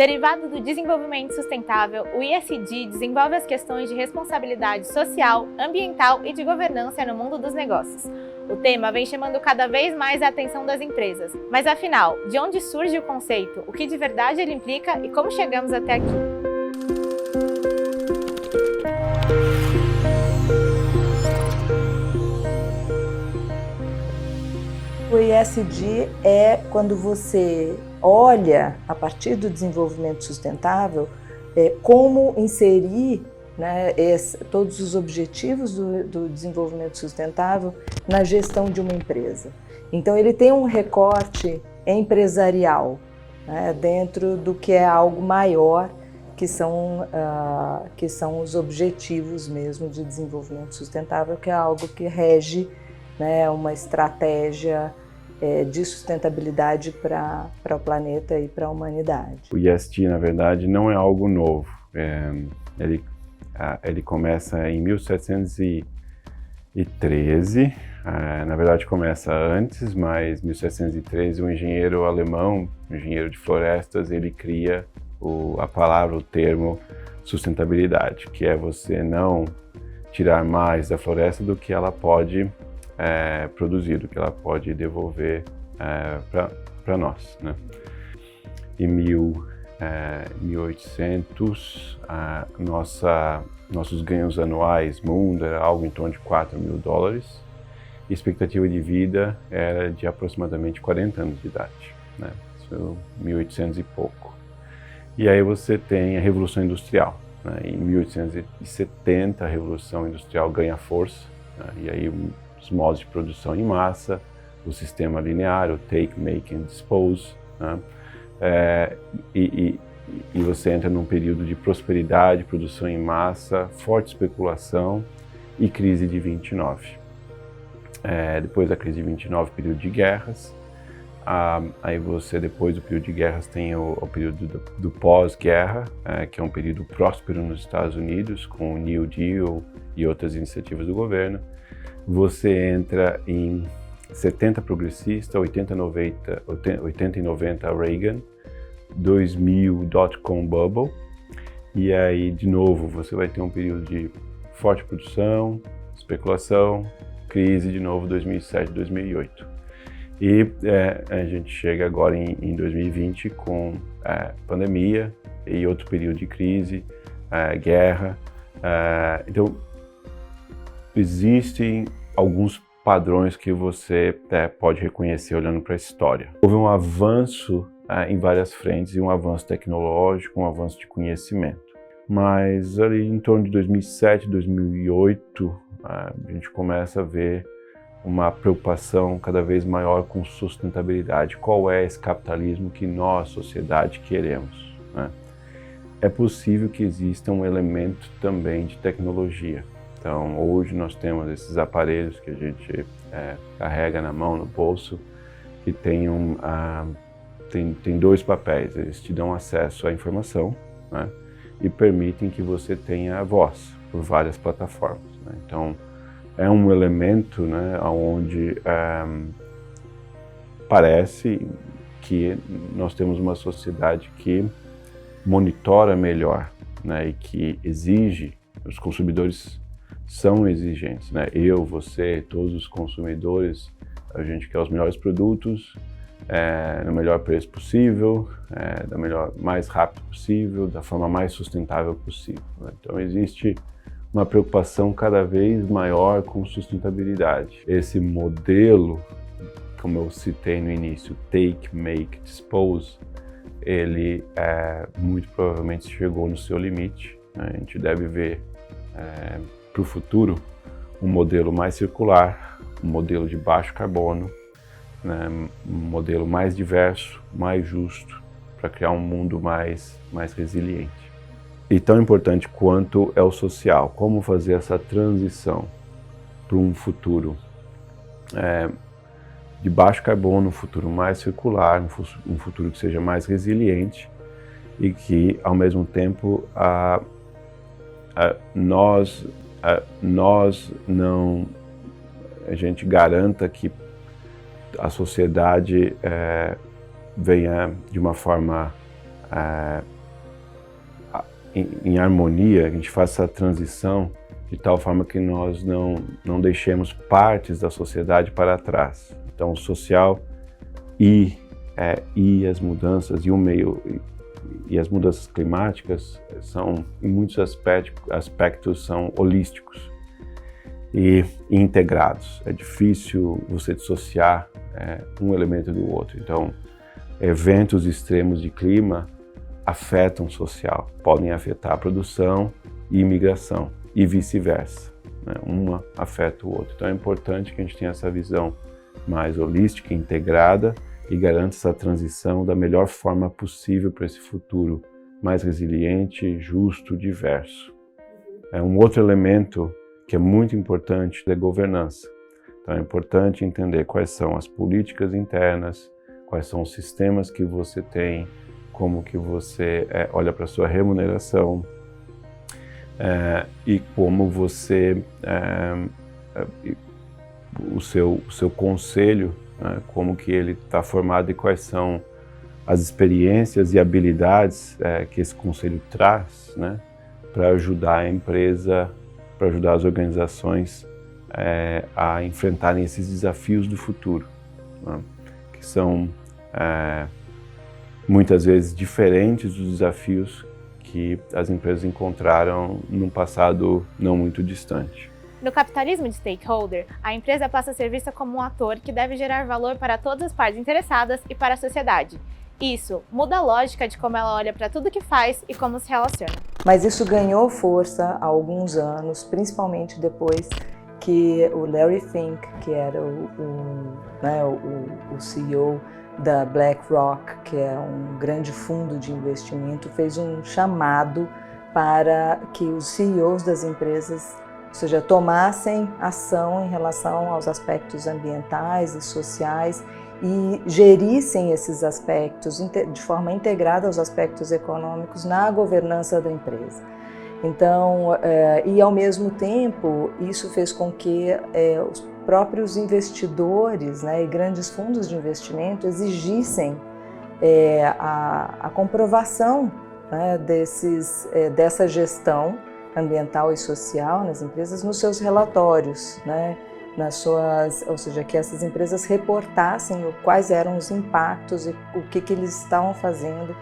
Derivado do desenvolvimento sustentável, o ESG desenvolve as questões de responsabilidade social, ambiental e de governança no mundo dos negócios. O tema vem chamando cada vez mais a atenção das empresas. Mas afinal, de onde surge o conceito, o que de verdade ele implica e como chegamos até aqui? O ESG é quando você olha, a partir do desenvolvimento sustentável, como inserir, né, todos os objetivos do desenvolvimento sustentável na gestão de uma empresa. Então, ele tem um recorte empresarial, né, dentro do que é algo maior, que são os objetivos mesmo de desenvolvimento sustentável, que é algo que rege, né, uma estratégia de sustentabilidade para o planeta e para a humanidade. O ESG, na verdade, não é algo novo. Ele começa em 1713, na verdade começa antes, mas em 1713 um engenheiro alemão, um engenheiro de florestas, ele cria a palavra, o termo sustentabilidade, que é você não tirar mais da floresta do que ela pode produzir, do que ela pode devolver para nós, né? Em 1800, nossos ganhos anuais mundo era algo em torno de $4.000, e a expectativa de vida era de aproximadamente 40 anos de idade, né? Isso é 1800 e pouco. E aí você tem a Revolução Industrial, né? Em 1870 a Revolução Industrial ganha força, né? E aí os modos de produção em massa, o sistema linear, o take, make and dispose, né? E você entra num período de prosperidade, produção em massa, forte especulação e crise de 29. Depois da crise de 29, período de guerras. Aí você, depois do período de guerras, tem o período do pós-guerra, que é um período próspero nos Estados Unidos, com o New Deal e outras iniciativas do governo. Você entra em 70 progressista, 80 e 90 Reagan, 2000 dot-com bubble, e aí de novo você vai ter um período de forte produção, especulação, crise de novo 2007, 2008. E a gente chega agora em 2020 com pandemia e outro período de crise, guerra. Então, existem alguns padrões que você pode reconhecer olhando para a história. Houve um avanço em várias frentes, e um avanço tecnológico, um avanço de conhecimento. Mas ali em torno de 2007, 2008, a gente começa a ver uma preocupação cada vez maior com sustentabilidade. Qual é esse capitalismo que nós, sociedade, queremos, né? É possível que exista um elemento também de tecnologia. Então, hoje nós temos esses aparelhos que a gente carrega na mão, no bolso, que tem dois papéis. Eles te dão acesso à informação, né, e permitem que você tenha voz por várias plataformas, né? Então, é um elemento, né, onde parece que nós temos uma sociedade que monitora melhor, né, e que exige, os consumidores são exigentes, né? Eu, você, todos os consumidores, a gente quer os melhores produtos, no melhor preço possível, mais rápido possível, da forma mais sustentável possível, né? Então existe uma preocupação cada vez maior com sustentabilidade. Esse modelo, como eu citei no início, take, make, dispose, ele muito provavelmente chegou no seu limite, né? A gente deve ver para o futuro um modelo mais circular, um modelo de baixo carbono, né? Um modelo mais diverso, mais justo, para criar um mundo mais resiliente. E tão importante quanto é o social, como fazer essa transição para um futuro de baixo carbono, um futuro mais circular, um futuro que seja mais resiliente e que, ao mesmo tempo, a gente garanta que a sociedade venha de uma forma em harmonia, a gente faça a transição de tal forma que nós não deixemos partes da sociedade para trás. Então, o social e as mudanças e o meio e as mudanças climáticas são, em muitos aspectos são holísticos e integrados. É difícil você dissociar um elemento do outro. Então, eventos extremos de clima afetam o social, podem afetar a produção e imigração e vice-versa, né? Uma afeta o outro. Então é importante que a gente tenha essa visão mais holística, integrada e garanta essa transição da melhor forma possível para esse futuro mais resiliente, justo, diverso. Um outro elemento que é muito importante é a governança. Então é importante entender quais são as políticas internas, quais são os sistemas que você tem, como que você olha para a sua remuneração e como você, o seu conselho, como que ele está formado e quais são as experiências e habilidades que esse conselho traz, né, para ajudar a empresa, para ajudar as organizações a enfrentarem esses desafios do futuro, né, que são muitas vezes diferentes dos desafios que as empresas encontraram num passado não muito distante. No capitalismo de stakeholder, a empresa passa a ser vista como um ator que deve gerar valor para todas as partes interessadas e para a sociedade. Isso muda a lógica de como ela olha para tudo que faz e como se relaciona. Mas isso ganhou força há alguns anos, principalmente depois que o Larry Fink, que era o CEO da BlackRock, que é um grande fundo de investimento, fez um chamado para que os CEOs das empresas, ou seja, tomassem ação em relação aos aspectos ambientais e sociais e gerissem esses aspectos de forma integrada aos aspectos econômicos na governança da empresa. Então, e ao mesmo tempo, isso fez com que os próprios investidores, né, e grandes fundos de investimento exigissem a comprovação, né, dessa gestão ambiental e social nas empresas nos seus relatórios, né, ou seja, que essas empresas reportassem quais eram os impactos e o que eles estavam fazendo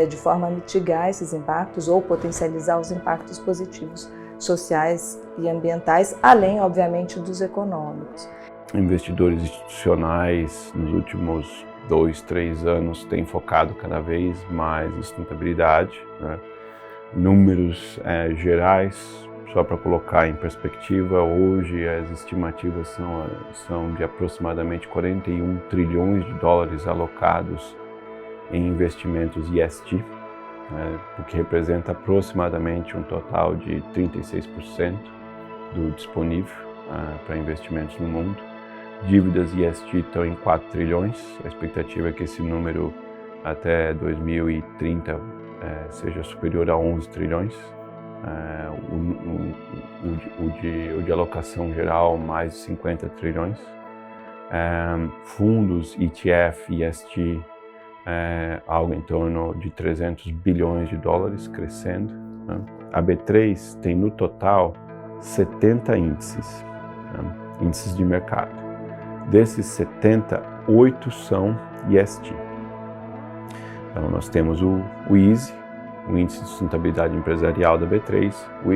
de forma a mitigar esses impactos ou potencializar os impactos positivos sociais e ambientais, além, obviamente, dos econômicos. Investidores institucionais nos últimos 2, 3 anos têm focado cada vez mais em sustentabilidade, né? Números gerais, só para colocar em perspectiva, hoje as estimativas são de aproximadamente 41 trilhões de dólares alocados em investimentos ESG, o que representa aproximadamente um total de 36% do disponível para investimentos no mundo. Dívidas ESG estão em 4 trilhões, a expectativa é que esse número até 2030 seja superior a 11 trilhões. O de alocação geral, mais de 50 trilhões. Fundos ETF, ESG, algo em torno de 300 bilhões de dólares, crescendo, né? A B3 tem no total 70 índices, né? Índices de mercado. Desses 70, 8 são ESG. Então nós temos o ISE, o Índice de Sustentabilidade Empresarial da B3, o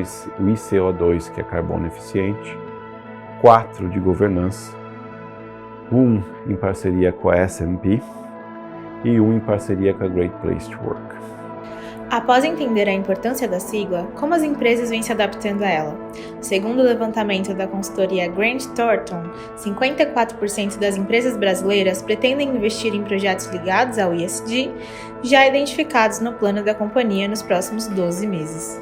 ICO2, que é carbono eficiente, 4 de governança, 1 em parceria com a S&P e 1 em parceria com a Great Place to Work. Após entender a importância da sigla, como as empresas vêm se adaptando a ela? Segundo o levantamento da consultoria Grant Thornton, 54% das empresas brasileiras pretendem investir em projetos ligados ao ESG, já identificados no plano da companhia nos próximos 12 meses.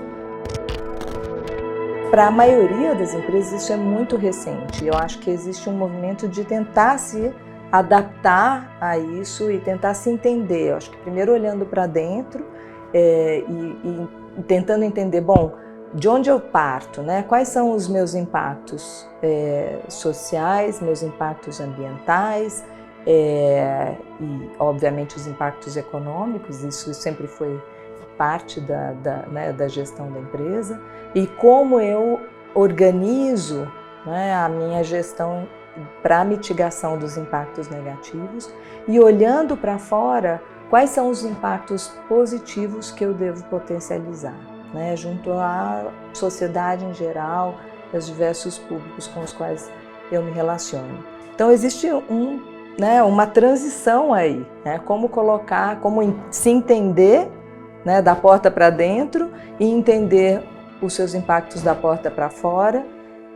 Para a maioria das empresas isso é muito recente. Eu acho que existe um movimento de tentar se adaptar a isso e tentar se entender. Eu acho que primeiro olhando para dentro e tentando entender, bom, de onde eu parto, né? Quais são os meus impactos sociais, meus impactos ambientais, e obviamente os impactos econômicos, isso sempre foi parte da gestão da empresa, e como eu organizo, né, a minha gestão para a mitigação dos impactos negativos e olhando para fora quais são os impactos positivos que eu devo potencializar, né, junto à sociedade em geral, aos diversos públicos com os quais eu me relaciono. Então existe uma transição aí, né, como se entender, né, da porta para dentro e entender os seus impactos da porta para fora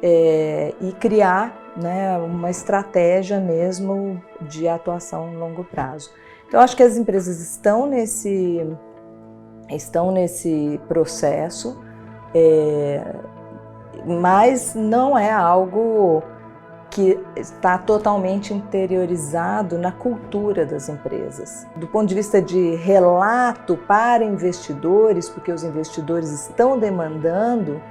e criar, né, uma estratégia mesmo de atuação a longo prazo. Então, eu acho que as empresas estão nesse processo, mas não é algo que está totalmente interiorizado na cultura das empresas. Do ponto de vista de relato para investidores, porque os investidores estão demandando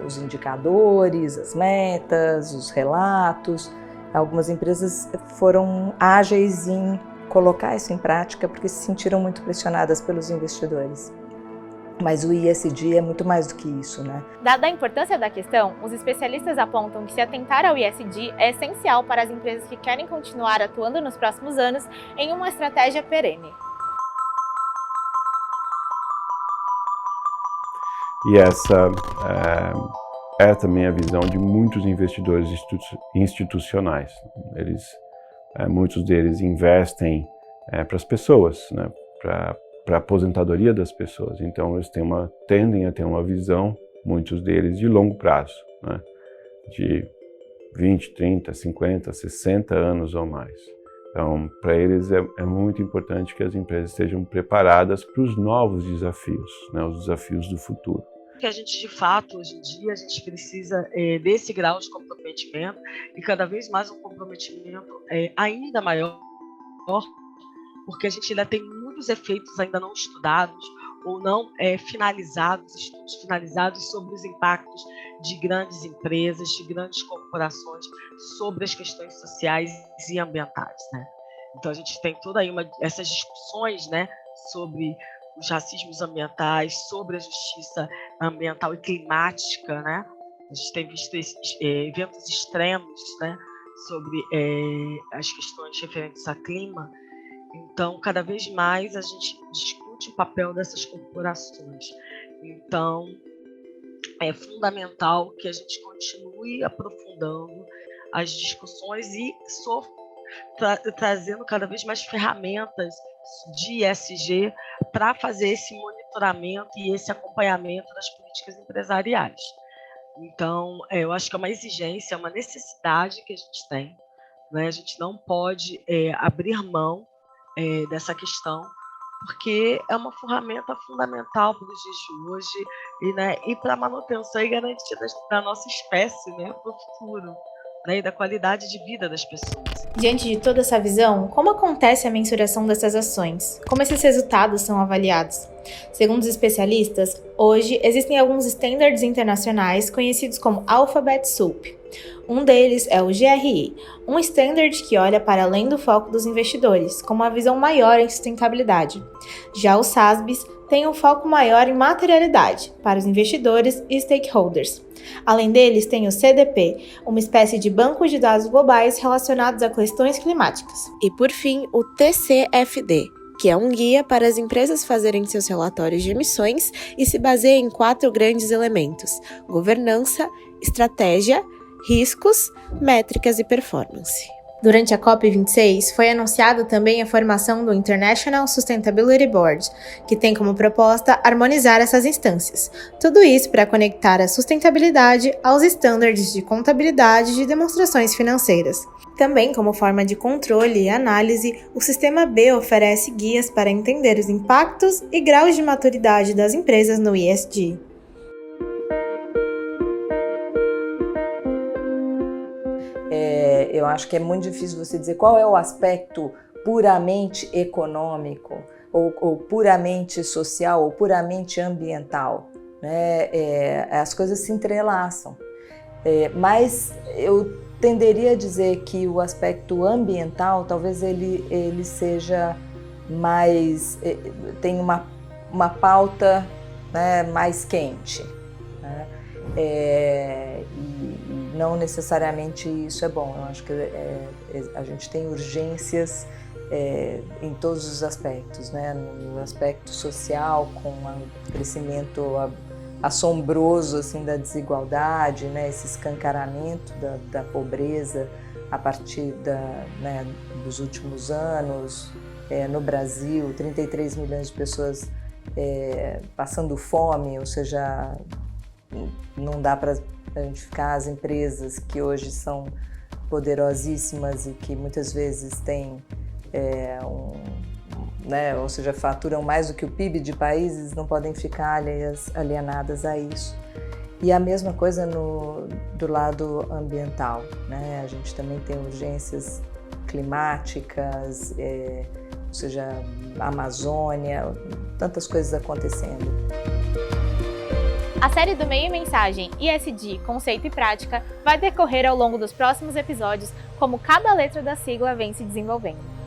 os indicadores, as metas, os relatos. Algumas empresas foram ágeis em colocar isso em prática porque se sentiram muito pressionadas pelos investidores. Mas o ESG é muito mais do que isso, né? Dada a importância da questão, os especialistas apontam que se atentar ao ESG é essencial para as empresas que querem continuar atuando nos próximos anos em uma estratégia perene. E essa é também a visão de muitos investidores institucionais. Muitos deles investem para as pessoas, né, para a aposentadoria das pessoas. Então, eles tendem a ter uma visão, muitos deles, de longo prazo, né, de 20, 30, 50, 60 anos ou mais. Então, para eles é muito importante que as empresas estejam preparadas para os novos desafios, né, os desafios do futuro. Que a gente, de fato, hoje em dia, a gente precisa desse grau de comprometimento e cada vez mais um comprometimento ainda maior, porque a gente ainda tem muitos efeitos ainda não estudados ou não estudos finalizados sobre os impactos de grandes empresas, de grandes corporações, sobre as questões sociais e ambientais, né? Então, a gente tem toda aí essas discussões, né, sobre os racismos ambientais, sobre a justiça ambiental e climática, né? A gente tem visto eventos extremos, né, sobre as questões referentes ao clima. Então, cada vez mais a gente discute o papel dessas corporações. Então, é fundamental que a gente continue aprofundando as discussões e trazendo cada vez mais ferramentas de ESG para fazer esse monitoramento e esse acompanhamento das políticas empresariais. Então, eu acho que é uma exigência, é uma necessidade que a gente tem, né? A gente não pode abrir mão dessa questão, porque é uma ferramenta fundamental para os dias de hoje e para a manutenção e garantia da nossa espécie, né, para o futuro, né, e da qualidade de vida das pessoas. Diante de toda essa visão, como acontece a mensuração dessas ações? Como esses resultados são avaliados? Segundo os especialistas, hoje existem alguns standards internacionais conhecidos como Alphabet Soup. Um deles é o GRI, um standard que olha para além do foco dos investidores, com uma visão maior em sustentabilidade. Já os SASBs têm um foco maior em materialidade, para os investidores e stakeholders. Além deles, tem o CDP, uma espécie de banco de dados globais relacionados a questões climáticas. E por fim, o TCFD, que é um guia para as empresas fazerem seus relatórios de emissões e se baseia em 4 grandes elementos: governança, estratégia, riscos, métricas e performance. Durante a COP26, foi anunciada também a formação do International Sustainability Board, que tem como proposta harmonizar essas instâncias. Tudo isso para conectar a sustentabilidade aos estándares de contabilidade de demonstrações financeiras. Também, como forma de controle e análise, o Sistema B oferece guias para entender os impactos e graus de maturidade das empresas no ESG. Eu acho que é muito difícil você dizer qual é o aspecto puramente econômico, ou puramente social, ou puramente ambiental, né? As coisas se entrelaçam. Mas eu tenderia a dizer que o aspecto ambiental, talvez ele seja mais, tem uma pauta, né, mais quente, né? E não necessariamente isso é bom. Eu acho que a gente tem urgências em todos os aspectos, né? No aspecto social, com o crescimento assombroso assim da desigualdade, né? Esse escancaramento da pobreza a partir né, dos últimos anos. No Brasil, 33 milhões de pessoas passando fome, ou seja, não dá para identificar as empresas que hoje são poderosíssimas e que muitas vezes têm né, ou seja, faturam mais do que o PIB de países, não podem ficar alienadas a isso. E a mesma coisa do lado ambiental, né? A gente também tem urgências climáticas, ou seja, a Amazônia, tantas coisas acontecendo. A série do Meio e Mensagem ESG, Conceito e Prática vai decorrer ao longo dos próximos episódios, como cada letra da sigla vem se desenvolvendo.